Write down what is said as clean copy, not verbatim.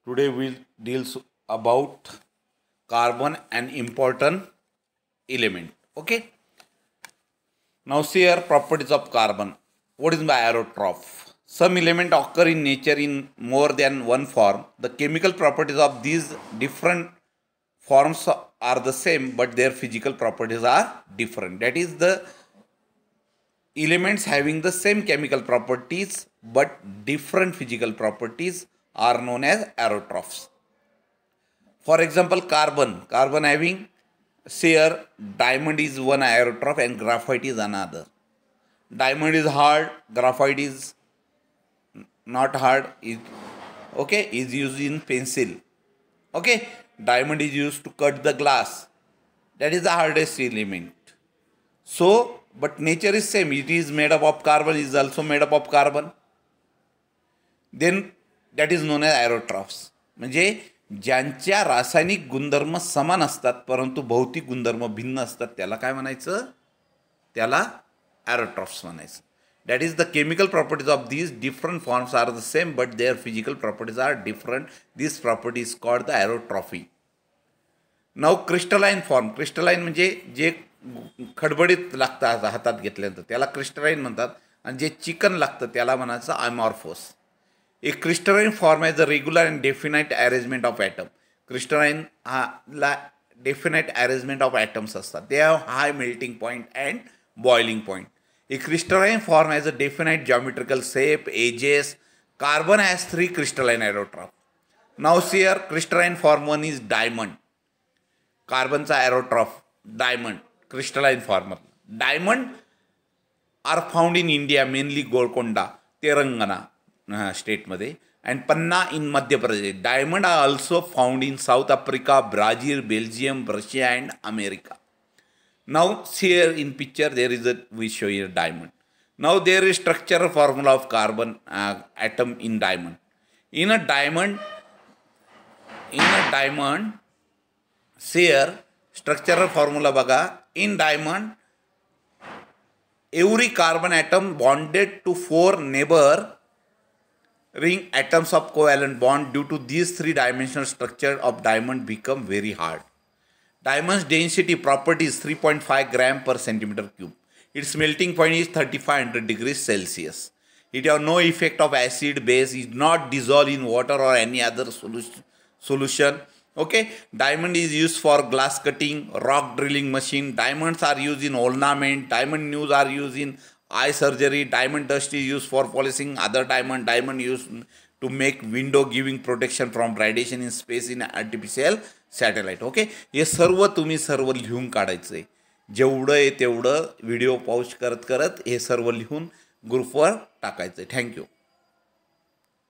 Today we deals about carbon, an important element. Okay. Now see here properties of carbon. What is by allotropes? Some elements occur in nature in more than one form. The chemical properties of these different forms are the same, but their physical properties are different. That is, the elements having the same chemical properties but different physical properties are known as allotropes. For example, carbon having, say here, diamond is one allotrope and graphite is another. Diamond is hard, graphite is not hard, is used in pencil. Okay, diamond is used to cut the glass. That is the hardest element. So, but nature is same. It is made up of carbon, is also made up of carbon. Then that is known as allotropes. म्हणजे ज्यांच्या रासायनिक गुणधर्म समान असतात परंतु भौतिक गुणधर्म भिन्न असतात त्याला काय म्हणायचं? त्याला allotropes म्हणायचं. That is, the chemical properties of these different forms are the same but their physical properties are different. This property is called the allotropy. Now crystalline form. Crystalline म्हणजे जे खडबडीत लागतं हातात घेतल्यानंतर त्याला क्रिस्टलाइन म्हणतात आणि जे चिकन लागतं त्याला म्हणायचं अमॉर्फोस. A crystalline form has a regular and definite arrangement of atoms. Crystalline La definite arrangement of atoms असतात. They have high melting point and boiling point. A crystalline form has a definite geometrical shape, edges. Carbon has 3 crystalline allotropes. Now see here, crystalline form one is diamond. Carbonचा allotrope diamond, crystalline form. Diamond are found in India, mainly Golconda, Telangana state मध्ये, and Panna in Madhya Pradesh. Diamond are also found in South Africa, Brazil, Belgium, Russia and America. Now see here in picture there is we show here diamond. Now there is structural formula of carbon atom in diamond. In a diamond, see here structural formula बघा. In diamond, every carbon atom bonded to 4 neighbor ring atoms of covalent bond. Due to these 3-dimensional structure of diamond become very hard. Diamond's density property is 3.5 gram per centimeter cube. Its melting point is 3500 degrees Celsius. It has no effect of acid base, is not dissolved in water or any other solution. Okay, diamond is used for glass cutting, rock drilling machine. Diamonds are used in ornament. Diamond news are used in eye surgery. Diamond dust is used for polishing other diamond. Diamond used to make window, giving protection from radiation in space in artificial satellite. Okay, हे सर्व तुम्ही सर्व लिहून काढायचं. जेवढं आहे तेवढं video pause करत हे सर्व लिहून ग्रुपवर टाकायचं. थँक्यू.